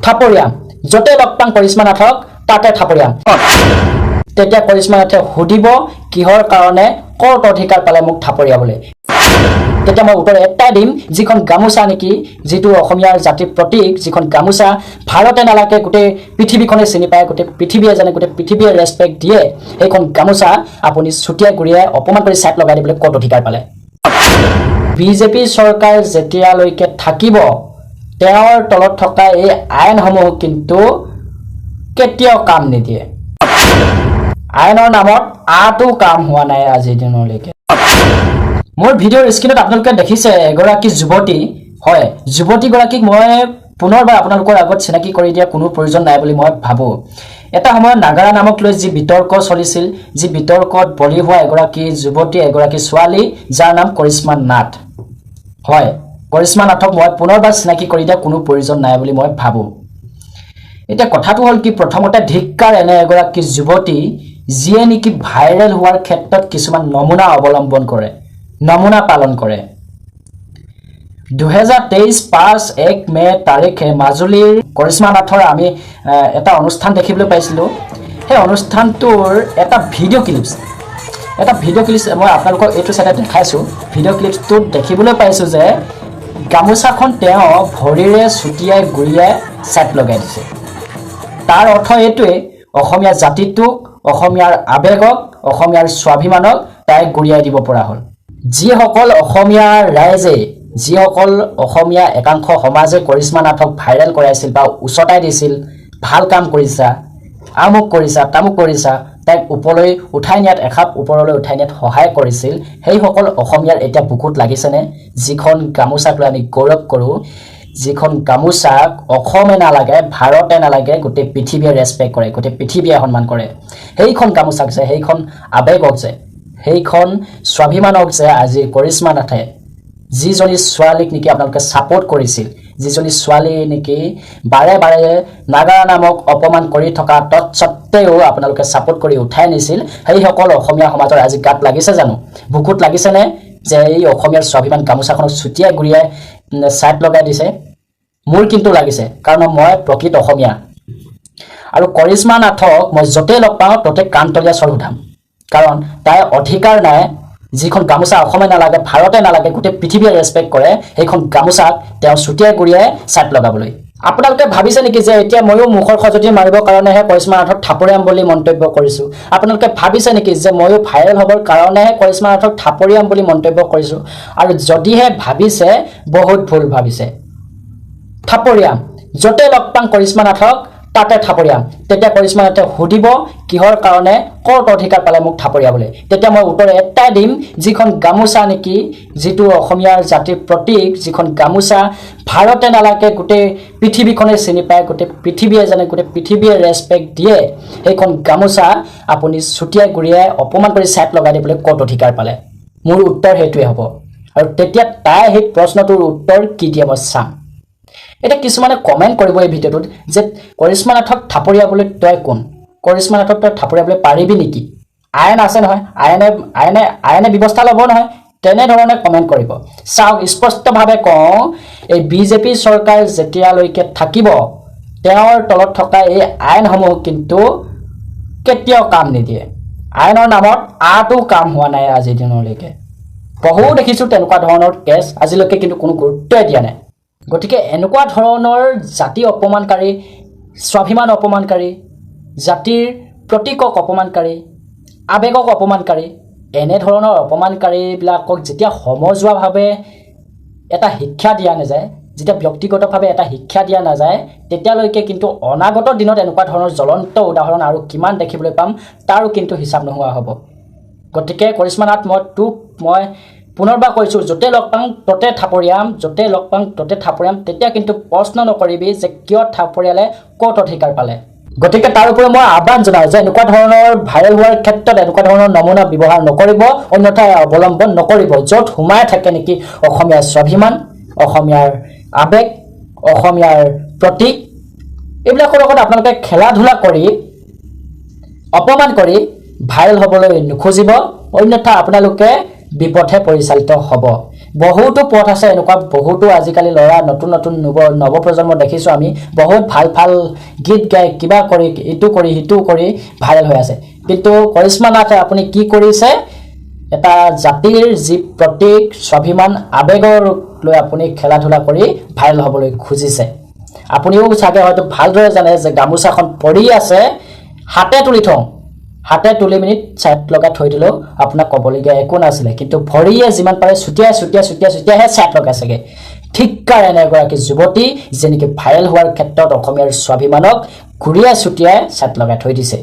থাপৰীয়া যতে লগ পাং কৰিশ্মা নাথক তাতে থাপৰীয়া তেতিয়া কৰিশ্মা নাথে সুধিব কিহৰ কাৰণে ক'ত অধিকাৰ পালে মোক থাপৰীয়াবলৈ তেতিয়া মই উত্তৰ এটাই দিম যিখন গামোচা নেকি যেটো অসমীয়াৰ জাতিৰ প্ৰতীক যিখন গামোচা ভাৰতে নালাগে গোটেই পৃথিৱীখনে চিনি পায় গোটেই পৃথিৱীয়ে জানে গোটেই পৃথিৱীয়ে ৰেসপেক্ট দিয়ে সেইখন গামোচা আপুনি ছুটিয়াই গুৰিয়াই অপমান কৰি সাইড লগাই দিবলৈ ক'ত অধিকাৰ পালে বিজেপি চৰকাৰ যেতিয়ালৈকে থাকিব তেওঁৰ তলত থকা এই আইনসমূহ কিন্তু কেতিয়াও কাম নিদিয়ে আইনৰ নামত আটো কাম হোৱা নাই আজি দিনলৈকে মোৰ ভিডিঅ'ৰ স্ক্ৰীনত আপোনালোকে দেখিছে এগৰাকী যুৱতী হয় যুৱতী গৰাকীক মই পুনৰবাৰ আপোনালোকৰ আগত চিনাকি কৰি দিয়া কোনো প্ৰয়োজন নাই বুলি মই ভাবো এটা সময়ত নাগাৰা নামক লৈ যি বিতৰ্ক চলিছিল যি বিতৰ্কত বলি হোৱা এগৰাকী যুৱতী এগৰাকী ছোৱালী যাৰ নাম কৰিশ্মা নাথ হয় কৰিশ্মা নাথক মই পুনৰবাৰ চিনাকি কৰি দিয়া কোনো প্ৰয়োজন নাই বুলি মই ভাবো এটা কথাটো হল কি প্ৰথমতে ধিক্কাৰ এনে এগৰাকী যুৱতী যিয়ে নেকি ভাইৰেল হোৱাৰ ক্ষেত্ৰত কিছুমান নমুনা অৱলম্বন কৰে নমুনা পালন কৰে 2023 5 মে তাৰিখে মাজুলীৰ কৰিশ্মা নাথৰ আমি এটা অনুষ্ঠান দেখিবলৈ পাইছিলো সেই অনুষ্ঠানটোৰ এটা ভিডিঅ' ক্লিপছ মই আপোনালোকক এইটো সাইডে দেখাইছো ভিডিঅ' ক্লিপছটো দেখিবলৈ পাইছো যে গামোচাখন তেওঁ ভৰিৰে ছুটিয়াই গুৰিয়াই সাইড লগাই দিছে তাৰ অৰ্থ এইটোৱে অসমীয়া জাতিটোক অসমীয়াৰ আবেগক অসমীয়াৰ স্বাভিমানক তাই গুৰিয়াই দিব পৰা হ'ল যিসকল অসমীয়া ৰাইজে যিসকল অসমীয়া একাংশ সমাজে কৰিশ্মা নাথক ভাইৰেল কৰাইছিল বা উচতাই দিছিল ভাল কাম কৰিছা আমুক কৰিছা তামুক কৰিছা তাইক ওপৰলৈ উঠাই নিয়াত এখাপ ওপৰলৈ উঠাই নিয়াত সহায় কৰিছিল সেই সকল অসমীয়াৰ এতিয়া বুকুত লাগিছেনে যিখন গামোচাক লৈ আমি গৌৰৱ কৰোঁ যিখন গামোচাক অসমে নালাগে ভাৰতে নালাগে গোটেই পৃথিৱীয়ে ৰেসপেক্ট কৰে গোটেই পৃথিৱীয়ে সন্মান কৰে সেইখন গামোচাক যে সেইখন আবেগক যে সেইখন স্বাভিমানক যে আজি কৰিশ্মা নাথে যিজনী ছোৱালীক নেকি আপোনালোকে সাপোৰ্ট কৰিছিল যিজনী ছোৱালী নেকি বাৰে বাৰে নাগাৰা নামক অপমান কৰি থকা তৎসত্ত্বেও আপোনালোকে সাপোৰ্ট কৰি উঠাই নিছিল সেই সকল অসমীয়া সমাজৰ আজি গাত লাগিছে জানো বুকুত লাগিছেনে যে এই অসমীয়াৰ স্বাভিমান গামোচাখনক ছুটিয়াই গুৰিয়াই সাইড লগাই দিছে মোৰ কিন্তু লাগিছে কাৰণ মই প্ৰকৃত অসমীয়া আৰু কৰিশ্মা নাথক মই যতে লগ পাওঁ ততে কাণতলীয়া স্বৰ উঠাম কাৰণ তাই অধিকাৰ নাই যিখন গামোচা অসমে নালাগে ভাৰতে নালাগে গোটেই পৃথিৱীয়ে ৰেসপেক্ট কৰে সেইখন গামোচাক তেওঁ ছুটিয়াই গুৰিয়াই সাইড লগাবলৈ আপোনালোকে ভাবিছে নেকি যে এতিয়া ময়ো মুখৰ খজতি মাৰিবৰ কাৰণেহে কৰিশ্মা নাথক থাপৰীয়াম বুলি মন্তব্য কৰিছো আপোনালোকে ভাবিছে নেকি যে ময়ো ভাইৰেল হ'বৰ কাৰণেহে কৰিশ্মা নাথক থাপৰীয়াম বুলি মন্তব্য কৰিছো আৰু যদিহে ভাবিছে বহুত ভুল ভাবিছে থাপৰীয়াম যতে লগ পাং কৰিশ্মা নাথক তাতে থাপৰীয়াম তেতিয়া কৰিশ্মা নাথে সুধিব কিহৰ কাৰণে ক'ত অধিকাৰ পালে মোক থাপৰীয়াবলৈ তেতিয়া মই উত্তৰ এটাই দিম যিখন গামোচা নেকি যেটো অসমীয়াৰ জাতিৰ প্ৰতীক যিখন গামোচা ভাৰতে নালাগে গোটেই পৃথিৱীখনে চিনি পায় গোটেই পৃথিৱীয়ে জানে গোটেই পৃথিৱীয়ে ৰেসপেক্ট দিয়ে সেইখন গামোচা আপুনি ছুটিয়াই গুৰিয়াই অপমান কৰি সাইড লগাই দিবলৈ ক'ত অধিকাৰ পালে মোৰ উত্তৰ হেতুৱে হ'ব আৰু তেতিয়া তাই সেই প্ৰশ্নটোৰ উত্তৰ কি দিয়ে মই চাম এটা কিছুমানে কমেন্ট কৰিব এই ভিডিঅ'টোত যে কৰিশ্মা নাথক থাপৰীয়াবলৈ তই কোন কৰিশ্মা নাথক তই থাপৰীয়াবলৈ পাৰিবি নেকি আইন আছে নহয় আইনে ব্যৱস্থা ল'ব নহয় তেনে ধৰণে কমেন্ট কৰিব চাওক স্পষ্টভাৱে কওঁ এই বিজেপি চৰকাৰ যেতিয়ালৈকে থাকিব তেওঁৰ তলত থকা এই আইনসমূহ কিন্তু কেতিয়াও কাম নিদিয়ে আইনৰ নামত আটো কাম হোৱা নাই আজি দিনলৈকে বহু দেখিছো তেনেকুৱা ধৰণৰ কেছ আজিলৈকে কিন্তু কোনো গুৰুত্বই দিয়া নাই গতিকে এনেকুৱা ধৰণৰ জাতি অপমানকাৰী স্বাভিমান অপমানকাৰী জাতিৰ প্ৰতীকক অপমানকাৰী আবেগক অপমানকাৰী এনে ধৰণৰ অপমানকাৰীবিলাকক যেতিয়া সমজুৱাভাৱে এটা শিক্ষা দিয়া নাযায় যেতিয়া ব্যক্তিগতভাৱে এটা শিক্ষা দিয়া নাযায় তেতিয়ালৈকে কিন্তু অনাগত দিনত এনেকুৱা ধৰণৰ জ্বলন্ত উদাহৰণ আৰু কিমান দেখিবলৈ পাম তাৰো কিন্তু হিচাপ নোহোৱা হ'ব গতিকে কৰিশ্মা নাথ মই পুনৰবাৰ কৈছো যতে লগ পাং ততে থাপৰীয়াম যতে লগ পাং ততে থাপৰীয়াম তেতিয়া কিন্তু প্ৰশ্ন নকৰিবি যে কিয় থাপৰীয়ালে ক'ত অধিকাৰ পালে গতিকে তাৰ উপৰি মই আহ্বান জনাওঁ যে এনেকুৱা ধৰণৰ ভাইৰেল হোৱাৰ ক্ষেত্ৰত এনেকুৱা ধৰণৰ নমুনা ব্যৱহাৰ নকৰিব অন্যথা অৱলম্বন নকৰিব য'ত সোমাই থাকে নেকি অসমীয়াৰ স্বাভিমান অসমীয়াৰ আবেগ অসমীয়াৰ প্ৰতীক এইবিলাকৰ লগত আপোনালোকে খেলা ধূলা কৰি অপমান কৰি ভাইৰেল হ'বলৈ নুখুজিব অন্যথা আপোনালোকে বিপথে পৰিচালিত হ'ব বহুতো পথ আছে এনেকুৱা বহুতো আজিকালি ল'ৰা নতুন নতুন নৱপ্ৰজন্ম দেখিছোঁ আমি বহুত ভাল ভাল গীত গাই কিবা কৰি ইটো কৰি সিটো কৰি ভাইৰেল হৈ আছে কিন্তু কৰিশ্মা নাথে আপুনি কি কৰিছে এটা জাতিৰ যি প্ৰতীক স্বাভিমান আবেগৰ লৈ আপুনি খেলা ধূলা কৰি ভাইৰেল হ'বলৈ খুজিছে আপুনিও চাগে হয়তো ভালদৰে জানে যে গামোচাখন পৰি আছে হাতে তুলি মিনিট ছাইড লগাই থৈ দিলেও আপোনাক ক'বলগীয়া একো নাছিলে কিন্তু ভৰিয়ে যিমান পাৰে ছুটিয়াইহে ছাইড লগাইছেগৈ ঠিককাৰ এনেগৰাকী যুৱতী যেনেকৈ ভাইৰেল হোৱাৰ ক্ষেত্ৰত অসমীয়াৰ স্বাভিমানক ঘূৰিয়াই ছুটিয়াই ছাইড লগাই থৈ দিছে